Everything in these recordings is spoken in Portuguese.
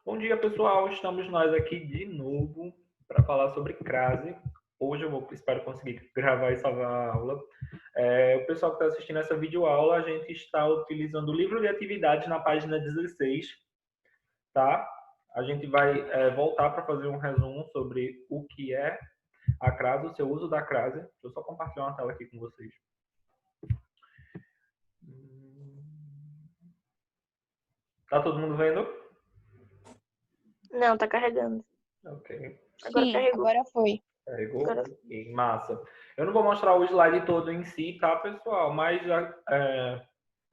Bom dia, pessoal. Estamos nós aqui de novo para falar sobre crase. Hoje espero conseguir gravar e salvar a aula. O pessoal que está assistindo essa videoaula, a gente está utilizando o livro de atividades na página 16, tá? A gente vai voltar para fazer um resumo sobre o que é a crase, o seu uso da crase. Deixa eu só compartilhar uma tela aqui com vocês. Tá todo mundo vendo? Não, tá carregando. Ok. Agora Sim, carregou. agora foi. Carregou? Agora... Ok, massa. Eu não vou mostrar o slide todo em si, tá, pessoal? Mas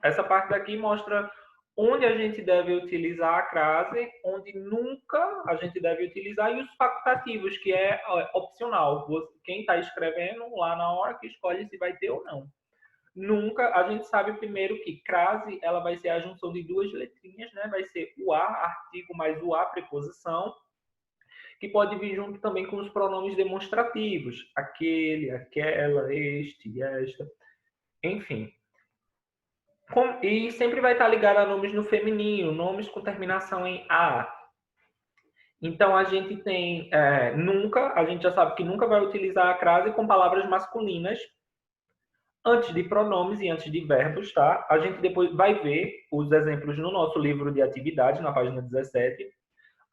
essa parte daqui mostra onde a gente deve utilizar a crase, onde nunca a gente deve utilizar, e os facultativos, que é opcional. Quem está escrevendo lá na hora que escolhe se vai ter ou não. Nunca, a gente sabe primeiro que crase, ela vai ser a junção de duas letrinhas, né? Vai ser o a, artigo, mais o a, preposição, que pode vir junto também com os pronomes demonstrativos, aquele, aquela, este, esta, enfim. E sempre vai estar ligado a nomes no feminino, nomes com terminação em a. Então, a gente tem nunca, a gente já sabe que nunca vai utilizar a crase com palavras masculinas antes de pronomes e antes de verbos, tá? A gente depois vai ver os exemplos no nosso livro de atividades, na página 17.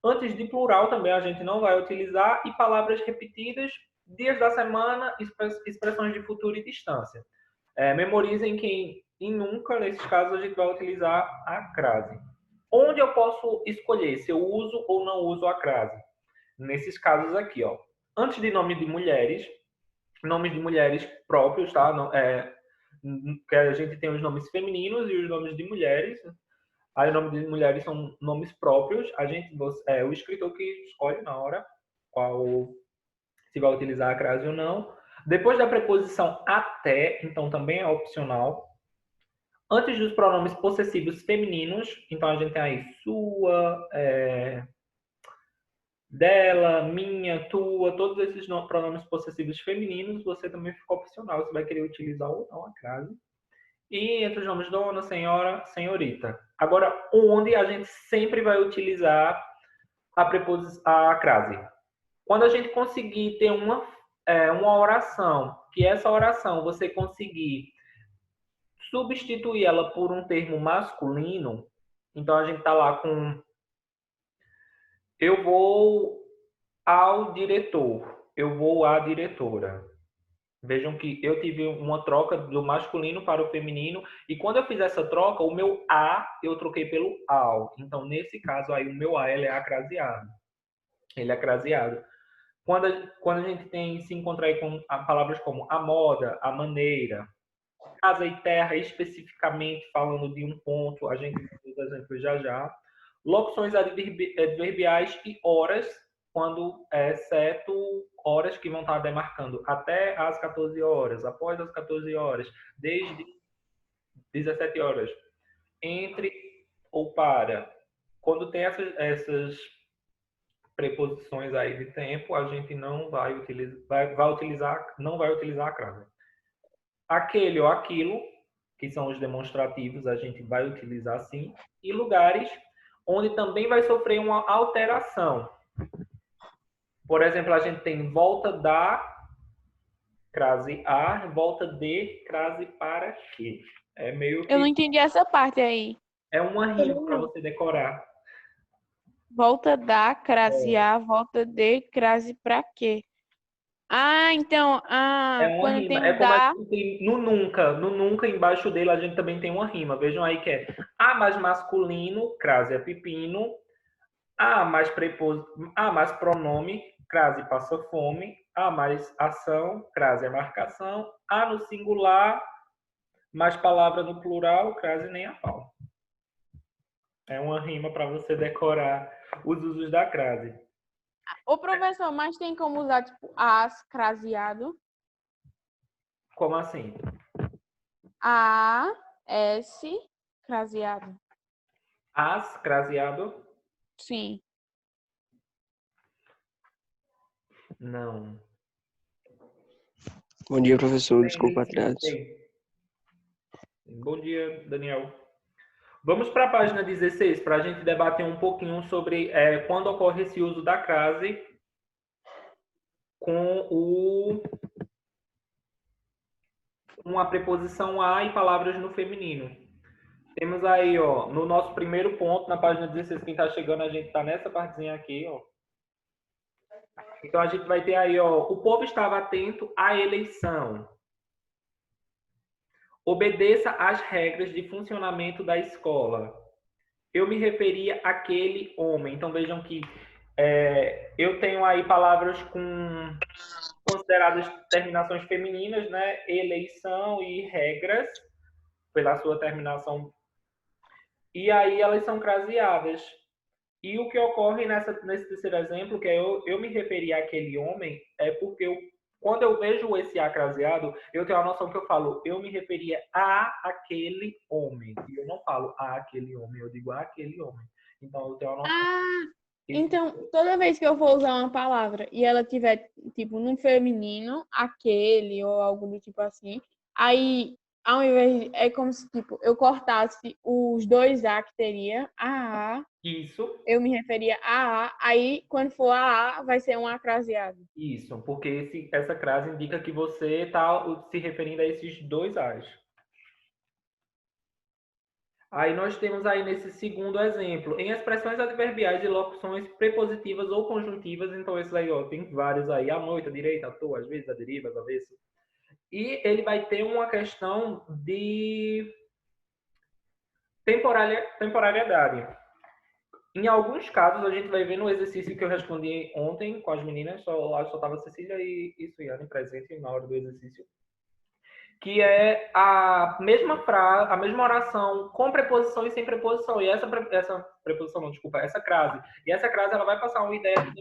Antes de plural também a gente não vai utilizar, e palavras repetidas, dias da semana, expressões de futuro e distância. Memorizem que em nunca, nesses casos, a gente vai utilizar a crase. Onde eu posso escolher se eu uso ou não uso a crase? Nesses casos aqui, ó. Antes de nome de mulheres, nomes de mulheres próprios, tá? Que a gente tem os nomes femininos e os nomes de mulheres. Aí o nome de mulheres são nomes próprios. O escritor que escolhe na hora qual se vai utilizar a crase ou não. Depois da preposição até, então também é opcional. Antes dos pronomes possessivos femininos, então a gente tem aí sua, dela, minha, tua, todos esses pronomes possessivos femininos, você também fica opcional, você vai querer utilizar ou não a crase. E entre os nomes dona, senhora, senhorita. Agora, onde a gente sempre vai utilizar a crase? Quando a gente conseguir ter uma oração, que essa oração você conseguir substituir ela por um termo masculino, então a gente está lá com eu vou ao diretor, eu vou à diretora. Vejam que eu tive uma troca do masculino para o feminino, e quando eu fiz essa troca, o meu a eu troquei pelo ao. Então, nesse caso aí, o meu a ele é acraseado. Ele é acraseado. Quando a gente se encontra aí com palavras como a moda, a maneira, casa e terra, especificamente falando de um ponto, a gente tem os exemplos já já. Locuções adverbiais e horas, quando exceto horas que vão estar demarcando até às 14 horas, após as 14 horas, desde 17 horas, entre ou para. Quando tem essas preposições aí de tempo, a gente não vai utilizar, não vai utilizar a crase. Aquele ou aquilo, que são os demonstrativos, a gente vai utilizar sim. E lugares onde também vai sofrer uma alteração. Por exemplo, a gente tem volta da, crase a, volta de, crase para que. É meio que... Eu não entendi essa parte aí. É uma rima para você decorar. Volta da, crasear, volta de, crase pra quê? Ah, então, É uma quando rima. tem É o como a da, gente tem no nunca, embaixo dele a gente também tem uma rima. Vejam aí que é a mais masculino, crase é pepino. A mais mais pronome, crase passa fome. A mais ação, crase é marcação. A no singular, mais palavra no plural, crase nem a pau. É uma rima para você decorar os usos da crase. o professor, mas tem como usar, tipo, as, craseado? Como assim? A, S, craseado. As, craseado? Sim. Não. Bom dia, professor. Tem, Desculpa o atraso. tem. Bom dia, Daniel. Vamos para a página 16 para a gente debater um pouquinho sobre quando ocorre esse uso da crase com a preposição a e palavras no feminino. Temos aí, ó, no nosso primeiro ponto, na página 16, quem está chegando, a gente está nessa partezinha aqui, ó. Então a gente vai ter aí, ó, o povo estava atento à eleição. Obedeça às regras de funcionamento da escola. Eu me referia àquele homem. Então vejam que eu tenho aí palavras consideradas terminações femininas, né? Eleição e regras, pela sua terminação. E aí elas são craseadas. E o que ocorre nesse terceiro exemplo, que é eu me referir àquele homem, é porque quando eu vejo esse a craseado, eu tenho a noção que eu falo, eu me referia a aquele homem. E eu não falo a aquele homem, eu digo a aquele homem. Então eu tenho a noção. Então, toda vez que eu for usar uma palavra e ela tiver, tipo, num feminino, aquele ou algo do tipo assim, aí, ao invés é como se, tipo, eu cortasse os dois A que teria, a, Isso. eu me referia a, aí, quando for a, vai ser um acraseado. Isso, porque essa crase indica que você está se referindo a esses dois As. Aí nós temos aí nesse segundo exemplo, em expressões adverbiais e locuções prepositivas ou conjuntivas, então esses aí, ó, tem vários aí, à noite, à direita, à toa, às vezes, à deriva, às avesso. E ele vai ter uma questão de temporariedade. Em alguns casos, a gente vai ver no exercício que eu respondi ontem com as meninas, só estava Cecília e Suiane presente na hora do exercício, que é a mesma frase, a mesma oração com preposição e sem preposição. E essa preposição, não, desculpa, essa crase. E essa crase ela vai passar uma ideia de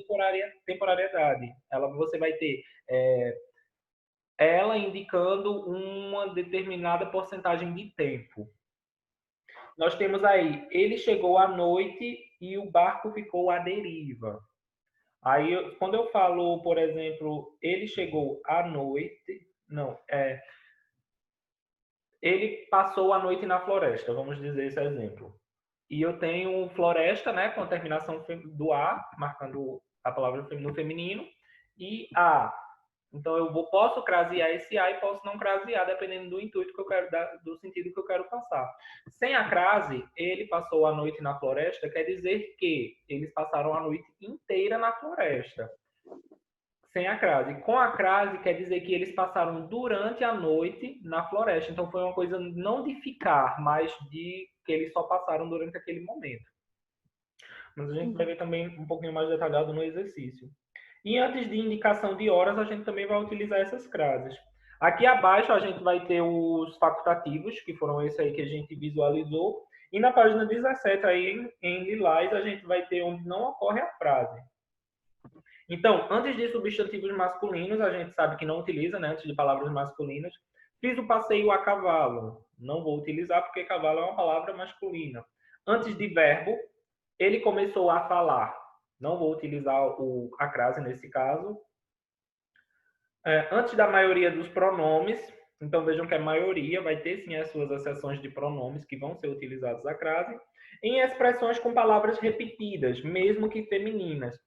temporariedade. Você vai ter ela indicando uma determinada porcentagem de tempo. Nós temos aí, ele chegou à noite e o barco ficou à deriva. Aí, quando eu falo, por exemplo, ele chegou à noite, não, ele passou a noite na floresta, vamos dizer esse exemplo. E eu tenho floresta, né, com a terminação do A, marcando a palavra no feminino, e A. Então eu posso crasear esse A e posso não crasear, dependendo do intuito que eu quero dar, do sentido que eu quero passar. Sem a crase, ele passou a noite na floresta, quer dizer que eles passaram a noite inteira na floresta. Sem a crase. Com a crase, quer dizer que eles passaram durante a noite na floresta. Então, foi uma coisa não de ficar, mas de que eles só passaram durante aquele momento. Mas a gente vai ver também um pouquinho mais detalhado no exercício. E antes de indicação de horas, a gente também vai utilizar essas crases. Aqui abaixo, a gente vai ter os facultativos, que foram esse aí que a gente visualizou. E na página 17, aí em lilás, a gente vai ter onde não ocorre a frase. Então, antes de substantivos masculinos, a gente sabe que não utiliza, né? Antes de palavras masculinas. Fiz o passeio a cavalo. Não vou utilizar porque cavalo é uma palavra masculina. Antes de verbo, ele começou a falar. Não vou utilizar a crase nesse caso. Antes da maioria dos pronomes, então vejam que a maioria vai ter sim as suas acessões de pronomes que vão ser utilizados a crase. Em expressões com palavras repetidas, mesmo que femininas.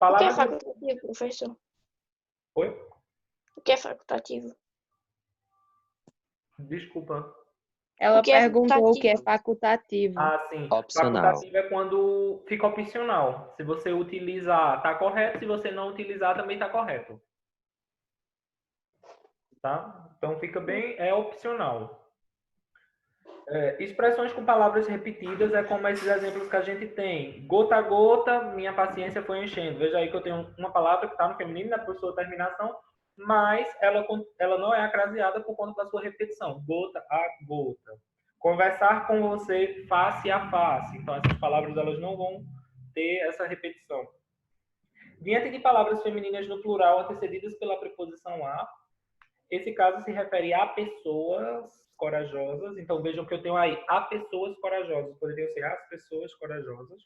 O que é facultativo, professor? Oi? O que é facultativo? Desculpa. Ela perguntou o que é facultativo. Ah, sim. Opcional. Facultativo é quando fica opcional. Se você utilizar, tá correto. Se você não utilizar, também tá correto. Tá? Então fica bem, é opcional. Expressões com palavras repetidas é como esses exemplos que a gente tem. Gota a gota, minha paciência foi enchendo. Veja aí que eu tenho uma palavra que está no feminino, na sua terminação, mas ela não é acraseada por conta da sua repetição. Gota a gota. Conversar com você face a face. Então essas palavras elas não vão ter essa repetição. Diante de palavras femininas no plural antecedidas pela preposição a, esse caso se refere a pessoas corajosas. Então, vejam que eu tenho aí a pessoas corajosas. Poderiam ser as pessoas corajosas.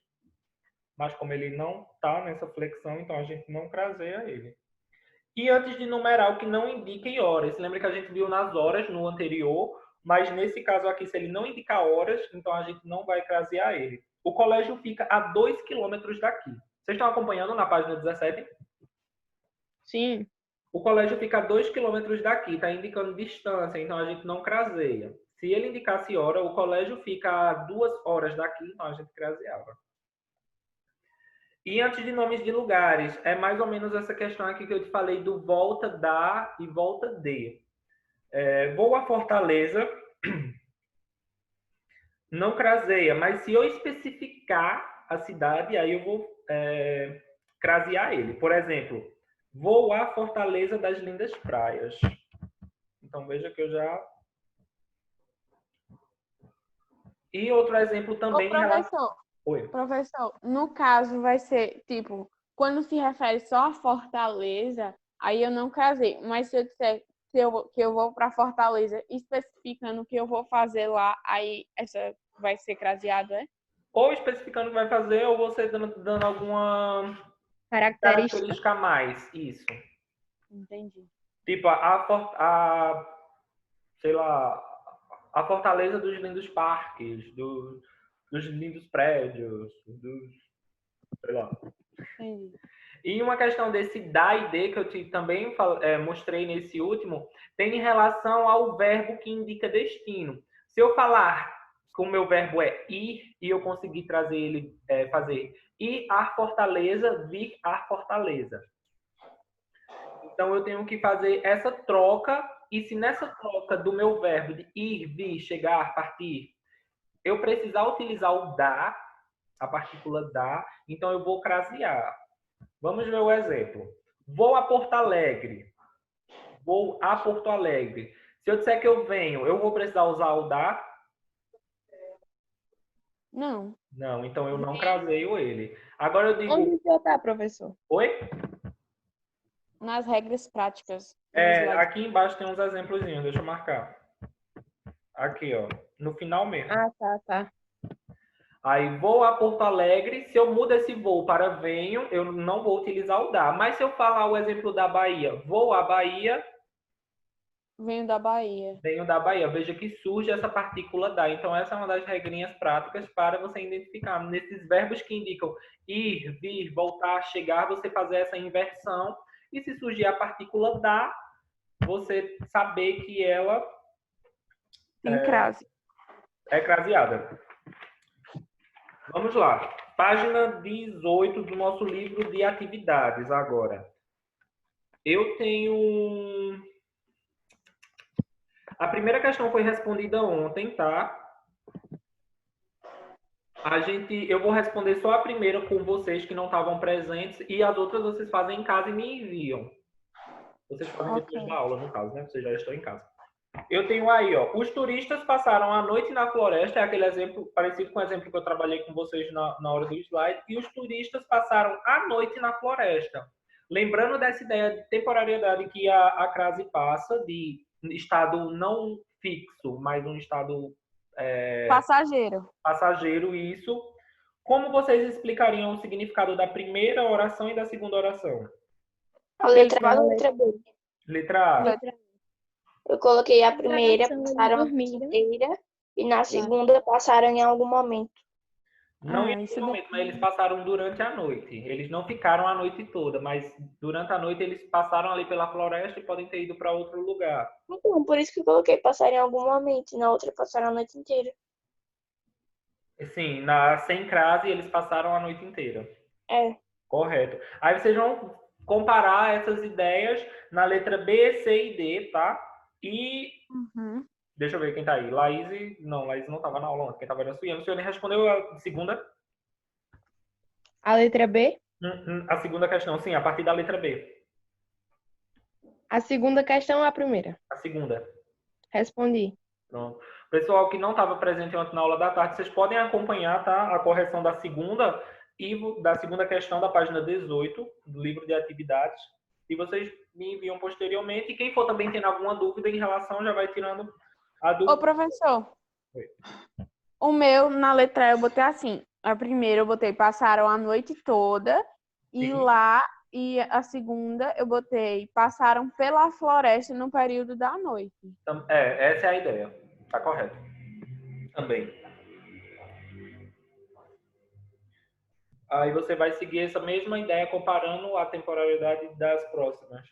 Mas como ele não está nessa flexão, então a gente não craseia ele. E antes de numeral que não indiquem horas. Lembra que a gente viu nas horas, no anterior, mas nesse caso aqui, se ele não indicar horas, então a gente não vai crasear ele. O colégio fica a 2 quilômetros daqui. Vocês estão acompanhando na página 17? Sim. O colégio fica a 2 quilômetros daqui, está indicando distância, então a gente não craseia. Se ele indicasse hora, o colégio fica a 2 horas daqui, então a gente craseava. E antes de nomes de lugares, é mais ou menos essa questão aqui que eu te falei do volta da e volta de. Vou a Fortaleza, não craseia, mas se eu especificar a cidade, aí eu vou crasear ele. Por exemplo, vou a Fortaleza das Lindas Praias. Então veja que eu já... E outro exemplo também... Ô, professor, Oi. professor, no caso vai ser, tipo, quando se refere só a Fortaleza, aí eu não casei. Mas se eu disser que eu vou para Fortaleza, especificando o que eu vou fazer lá, aí essa vai ser craseado, é? Ou especificando o que vai fazer, ou você dando alguma característica a mais. Isso. Entendi. Tipo, sei lá, a Fortaleza dos lindos parques, dos lindos prédios, sei lá. Entendi. E uma questão desse da e de, que eu também mostrei nesse último, tem relação ao verbo que indica destino. Se eu falar que o meu verbo é ir, e eu conseguir trazer ele, fazer ir à Fortaleza, vir à Fortaleza. Então, eu tenho que fazer essa troca, e se nessa troca do meu verbo de ir, vir, chegar, partir, eu precisar utilizar o da, a partícula da, então eu vou crasear. Vamos ver o exemplo. Vou a Porto Alegre. Vou a Porto Alegre. Se eu disser que eu venho, eu vou precisar usar o da? Não. Não, então eu não craseio ele. Agora eu digo... Onde o senhor tá, professor? Oi? Nas regras práticas. Aqui embaixo tem uns exemplozinhos, deixa eu marcar. Aqui, ó, no final mesmo. Ah, tá. Aí, vou a Porto Alegre. Se eu mudo esse voo para venho, eu não vou utilizar o da. Mas se eu falar o exemplo da Bahia, vou à Bahia... Venho da Bahia. Venho da Bahia. Veja que surge essa partícula da. Então, essa é uma das regrinhas práticas para você identificar. Nesses verbos que indicam ir, vir, voltar, chegar, você fazer essa inversão. E se surgir a partícula da, você saber que ela Tem crase. é craseada. Vamos lá. Página 18 do nosso livro de atividades agora. Eu tenho... A primeira questão foi respondida ontem, tá? Eu vou responder só a primeira com vocês que não estavam presentes e as outras vocês fazem em casa e me enviam. Vocês fazem depois da aula, no caso, né? Vocês já estão em casa. Eu tenho aí, ó. Os turistas passaram a noite na floresta, é aquele exemplo parecido com o exemplo que eu trabalhei com vocês na hora do slide. E os turistas passaram a noite na floresta. Lembrando dessa ideia de temporariedade que a crase passa, de estado não fixo, mas um estado passageiro, isso. Como vocês explicariam o significado da primeira oração e da segunda oração? A letra A ou letra B? Letra A. Eu coloquei a primeira, passaram a noite inteira, e na segunda passaram em algum momento. Não em algum momento, mas eles passaram durante a noite. Eles não ficaram a noite toda, mas durante a noite eles passaram ali pela floresta e podem ter ido para outro lugar. Então, por isso que eu coloquei passaram em algum momento, e na outra passaram a noite inteira. Sim, sem crase eles passaram a noite inteira. É. Correto. Aí vocês vão comparar essas ideias na letra B, C e D, tá? E... Deixa eu ver quem tá aí. Laís não estava na aula ontem. Quem estava era a Suiane. A Suiane respondeu a segunda. A letra B? A segunda questão, sim, a partir da letra B. A segunda questão ou a primeira? A segunda. Respondi. Pronto. Pessoal que não estava presente ontem na aula da tarde, vocês podem acompanhar, tá? A correção da segunda questão da página 18 do livro de atividades. E vocês me enviam posteriormente. E quem for também tendo alguma dúvida em relação, já vai tirando a dúvida. Ô, professor. Oi. O meu, na letra E, eu botei assim. A primeira eu botei passaram a noite toda. E lá, e a segunda eu botei passaram pela floresta no período da noite. Então, essa é a ideia. Tá correto. Também. Aí você vai seguir essa mesma ideia comparando a temporalidade das próximas.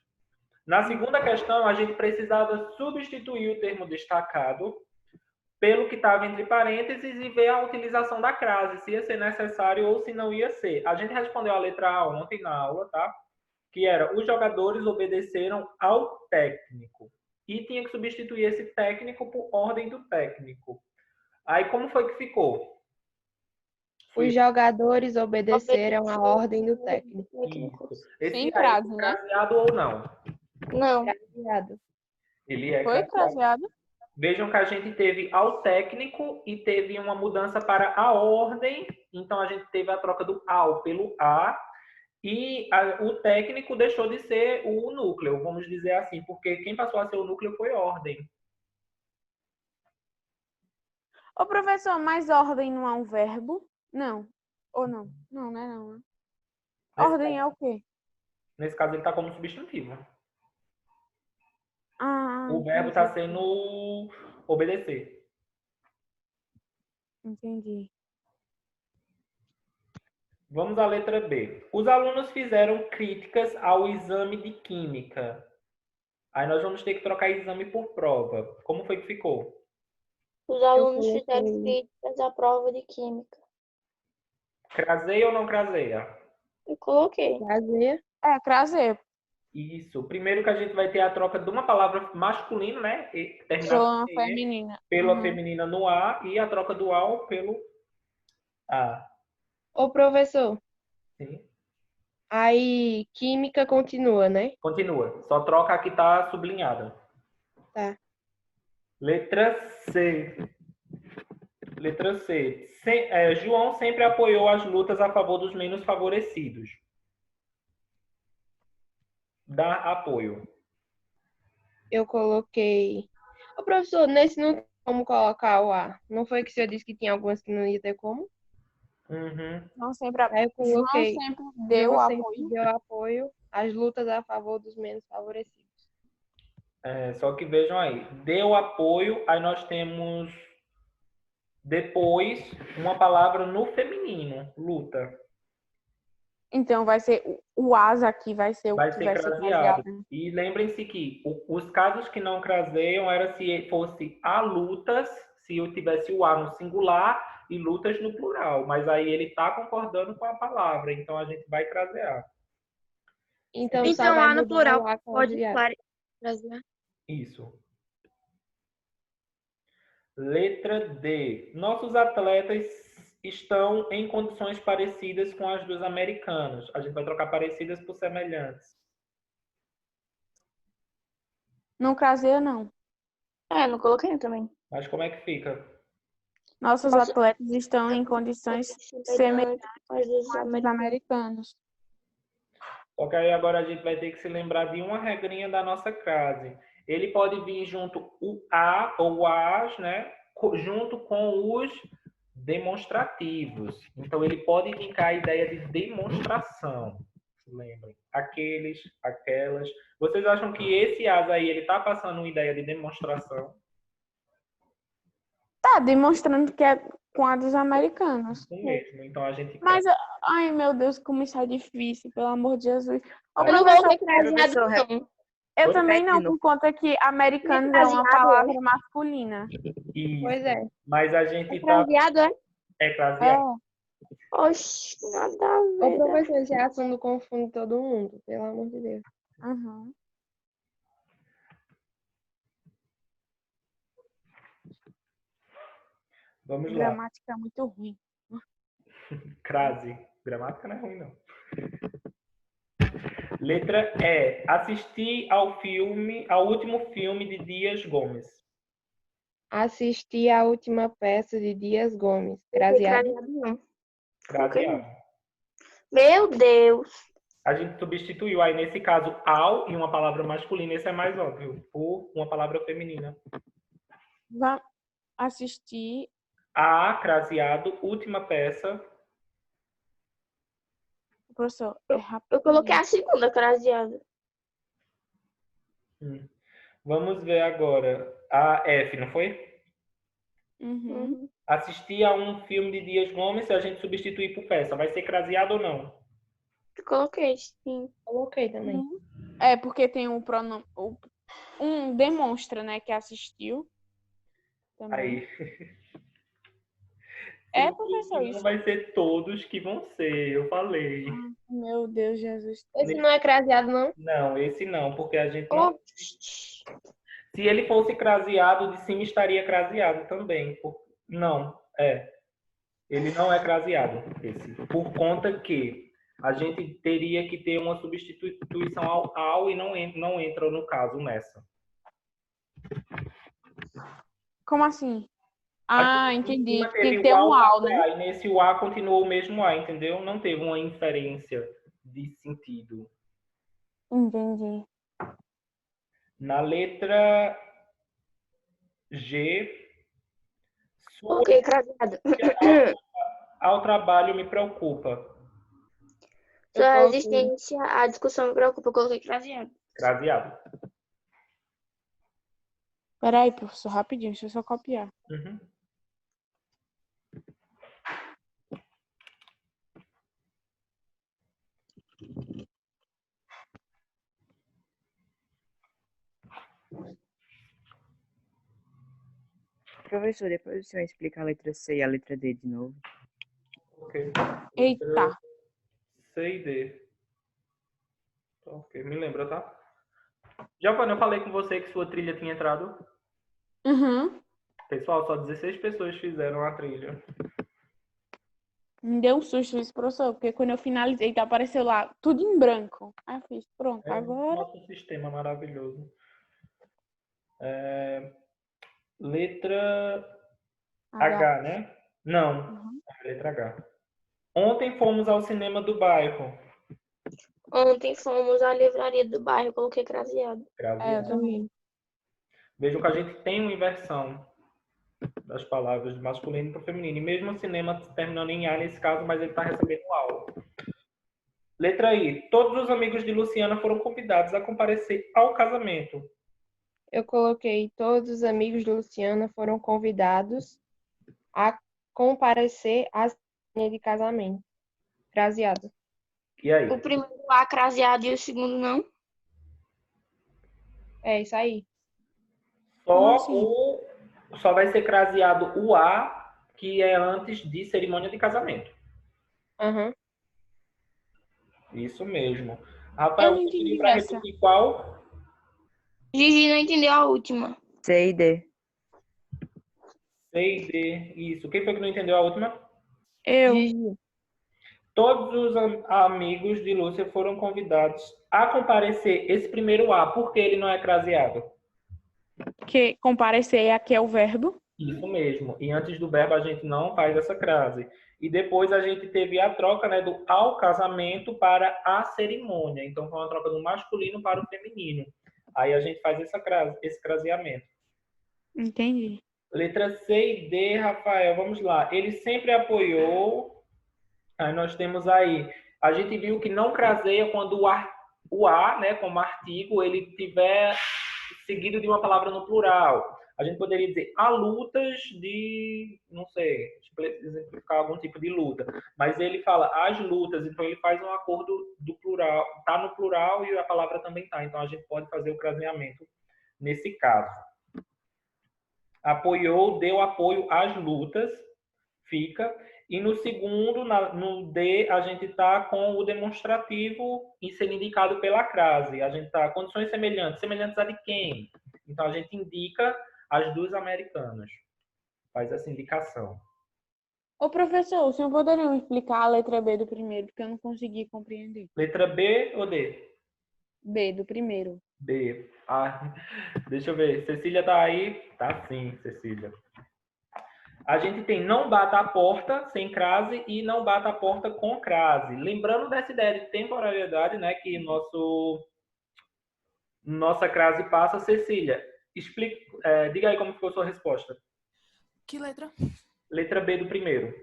Na segunda questão, a gente precisava substituir o termo destacado pelo que estava entre parênteses e ver a utilização da crase, se ia ser necessário ou se não ia ser. A gente respondeu a letra A ontem na aula, tá? Que era, os jogadores obedeceram ao técnico. E tinha que substituir esse técnico por ordem do técnico. Aí, como foi que ficou? Os jogadores obedeceram a ordem do técnico. Isso. Esse Sem aí crase, é né? craseado ou não? Não. Craseado. Ele é Foi craseado. craseado? Vejam que a gente teve ao técnico e teve uma mudança para a ordem. Então, a gente teve a troca do ao pelo a. E o técnico deixou de ser o núcleo, vamos dizer assim, porque quem passou a ser o núcleo foi ordem. Ô, professor, mas ordem não é um verbo? Não. Ou não? Não, não é não, né? Ordem é o quê? Nesse caso, ele está como substantivo. Ah, O verbo está sendo obedecer. entendi. Vamos à letra B. Os alunos fizeram críticas ao exame de química. Aí nós vamos ter que trocar exame por prova. Como foi que ficou? Os alunos fizeram críticas à prova de química. Craseia ou não craseia? Eu coloquei. Craseia. É, craseia. Isso. Primeiro que a gente vai ter a troca de uma palavra masculina, né? Sou feminina. Pela feminina no A e a troca do ao pelo A. Ô, professor, Sim. aí química continua, né? Continua. Só troca a que está sublinhada. Tá. Letra C. Letra C. João sempre apoiou as lutas a favor dos menos favorecidos. Dá apoio. Eu coloquei. Ô, professor, nesse não tem como colocar o A. Não foi que o senhor disse que tinha algumas que não ia ter como? Uhum. Não sempre, Aí eu coloquei. João sempre deu João apoio. sempre deu apoio às lutas a favor dos menos favorecidos. Só que vejam aí. Deu apoio, aí nós temos depois uma palavra no feminino. Luta. Então vai ser o asa aqui, vai ser o Vai que ser vai ser craseado. craseado. E lembrem-se que os casos que não craseiam era se fosse a lutas, se eu tivesse o A no singular e lutas no plural. Mas aí ele está concordando com a palavra, então a gente vai crasear. Então só Então, vai A no mudar plural o A pode craseado. trazer. Isso. Letra D. Nossos atletas estão em condições parecidas com as dos americanos. A gente vai trocar parecidas por semelhantes. Não craseia, não. Não coloquei também. Mas como é que fica? Nossos atletas estão em condições semelhantes Mas dos às dos americanos. americanos. Só que aí agora a gente vai ter que se lembrar de uma regrinha da nossa crase. Ele pode vir junto o a ou as, né? Junto com os demonstrativos. Então ele pode indicar a ideia de demonstração. Lembrem. Aqueles, aquelas. Vocês acham que esse as aí ele tá passando uma ideia de demonstração? Tá demonstrando que é com a dos americanos. Isso mesmo. Então a gente Mas, ai meu Deus, como isso é difícil, pelo amor de Jesus. Ô, Eu não professor, coloquei craseado, não. eu também não, por conta que americanos é uma palavra masculina. Isso. Pois é. Mas a gente É tá. craseado, é? É craseado. Oxi, nada a Ô, ver. professor, esse assunto confunde todo mundo, pelo amor de Deus. Uhum. Vamos lá. Gramática é muito ruim. Crase. Gramática não é ruim, não. Letra E. Assistir ao último filme de Dias Gomes. Assisti a última peça de Dias Gomes. Craseado, Craseado? não. Craseado. Meu Deus. A gente substituiu aí, nesse caso, ao e uma palavra masculina. Esse é mais óbvio. Por uma palavra feminina. Vamos assistir. A, craseado, última peça. Professor, é rápido. Eu coloquei a segunda craseada. Vamos ver agora. A F, não foi? Uhum. Assistir a um filme de Dias Gomes, se a gente substituir por peça, vai ser craseado ou não? Eu coloquei, sim. Coloquei também. É, porque tem um pronome. Um demonstra, né, que assistiu. Também. Aí. É, professor, Não isso. vai ser todos que vão ser, eu falei. Meu Deus, Jesus. Esse não é craseado, não? Não, esse não, porque a gente não. Oxi. Se ele fosse craseado, de cima estaria craseado também. Não, ele não é craseado, esse. Por conta que a gente teria que ter uma substituição ao e não entra no caso nessa. Como assim? Ah, entendi. Em cima Tem que teve ter o um A, ao, né? e nesse o A continuou o mesmo A, entendeu? Não teve uma inferência de sentido. Entendi. Na letra G, sua Coloquei craseado. ao trabalho me preocupa. Eu Sua coloquei. resistência à discussão me preocupa. Eu coloquei craseado. Craseado. Peraí, professor, rapidinho, deixa eu só copiar. Uhum. Professor, depois o senhor explica a letra C e a letra D de novo. Ok. Eita. C e D. Ok, me lembra, tá? Giovanna, eu falei com você que sua trilha tinha entrado. Uhum. Pessoal, só 16 pessoas fizeram a trilha. Me deu um susto isso, professor, porque quando eu finalizei, tá, apareceu lá tudo em branco. Aí eu fiz, pronto, É agora. nosso sistema maravilhoso. Letra H, né? Não, Uhum. letra H. Ontem fomos ao cinema do bairro. Ontem fomos à livraria do bairro. Eu coloquei craseado. É, eu Craseado. também. Vejam que a gente tem uma inversão das palavras de masculino para o feminino. E mesmo o cinema terminando em A nesse caso, mas ele está recebendo aula. Letra I. Todos os amigos de Luciana foram convidados a comparecer ao casamento. Eu coloquei todos os amigos de Luciana foram convidados a comparecer à cerimônia de casamento. Craseado. E aí? O primeiro A craseado e o segundo não. É isso aí. Como Só assim? só vai ser craseado o A, que é antes de cerimônia de casamento. Aham. Isso mesmo. Eu Rafael, não você pediu entendi para essa. repetir qual? Gigi não entendeu a última. C e D. C e D. Isso. Quem foi que não entendeu a última? Eu. Gigi. Todos os amigos de Lúcia foram convidados a comparecer. Esse primeiro A, por que ele não é craseado? Que comparecer aqui é o verbo. Isso mesmo. E antes do verbo a gente não faz essa crase. E depois a gente teve a troca, né, do ao casamento para a cerimônia. Então foi uma troca do masculino para o feminino. Aí a gente faz esse craseamento. Entendi. Letra C e D, Rafael, vamos lá. Ele sempre apoiou. Aí nós temos aí. A gente viu que não craseia quando o A, né, como artigo, ele tiver seguido de uma palavra no plural. A gente poderia dizer há lutas de, não sei, exemplificar algum tipo de luta. Mas ele fala as lutas, então ele faz um acordo do plural. Está no plural e a palavra também está. Então a gente pode fazer o craseamento nesse caso. Apoiou, deu apoio às lutas, fica. E no segundo, no D, a gente está com o demonstrativo sendo indicado pela crase. A gente está condições semelhantes. Semelhantes a de quem? Então, a gente indica as duas americanas. Faz essa indicação. Ô, professor, o senhor poderia me explicar a letra B do primeiro, porque eu não consegui compreender. Letra B ou D? B do primeiro. B. Ah, deixa eu ver. Cecília tá aí? Tá sim, Cecília. A gente tem não bata a porta sem crase e não bata a porta com crase. Lembrando dessa ideia de temporalidade, né, que nossa crase passa. Cecília, diga aí como ficou a sua resposta. Que letra? Letra B do primeiro.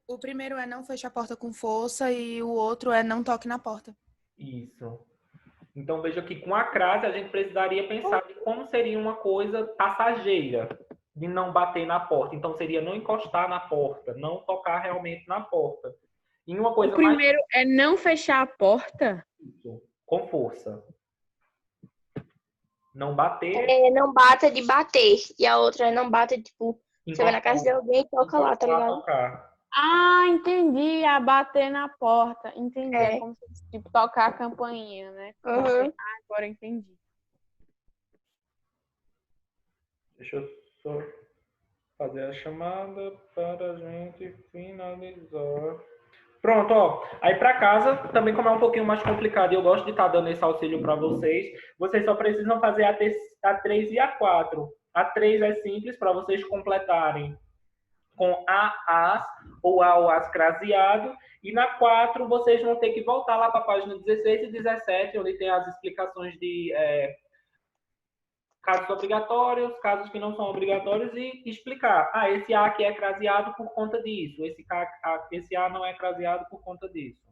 O primeiro é não feche a porta com força e o outro é não toque na porta. Isso. Então, veja que com a crase a gente precisaria pensar de como seria uma coisa passageira. de não bater na porta. Então, seria não encostar na porta, não tocar realmente na porta. E uma coisa O primeiro é não fechar a porta? mais com força. Não bater. Não bata de bater. E a outra é não bata, tipo, você vai na casa de alguém e toca lá, tá ligado? Tocar. Ah, entendi. A bater na porta. Entendi. É É. como se, tipo, tocar a campainha, né? Uhum. Ah, agora entendi. Deixa eu só fazer a chamada para a gente finalizar. Pronto, ó. Aí para casa, também como é um pouquinho mais complicado, e eu gosto de estar dando esse auxílio para vocês só precisam fazer a 3 e a 4. A 3 é simples para vocês completarem com as ou as craseado, e na 4 vocês vão ter que voltar lá para a página 16 e 17, onde tem as explicações de casos obrigatórios, casos que não são obrigatórios, e explicar. Esse A aqui é craseado por conta disso. Esse A não é craseado por conta disso.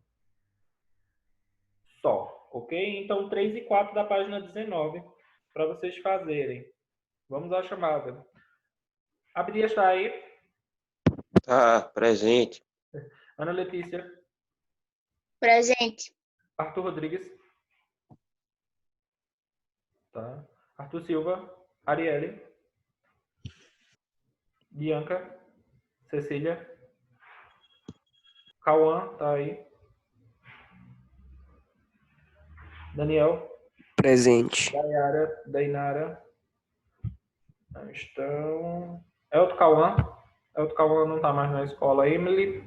Só, ok? Então, 3 e 4 da página 19, para vocês fazerem. Vamos à chamada. A Bia está aí. Tá, presente. Ana Letícia. Presente. Arthur Rodrigues. Tá. Arthur Silva. Arielle. Bianca. Cecília. Cauã, tá aí. Daniel. Presente. Dayara. Dainara. Estão. Elton Cauã. Elton Cauã não tá mais na escola. Emily.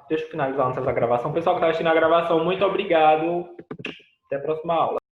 Deixa eu finalizar antes da gravação. Pessoal que está assistindo a gravação, muito obrigado. Até a próxima aula.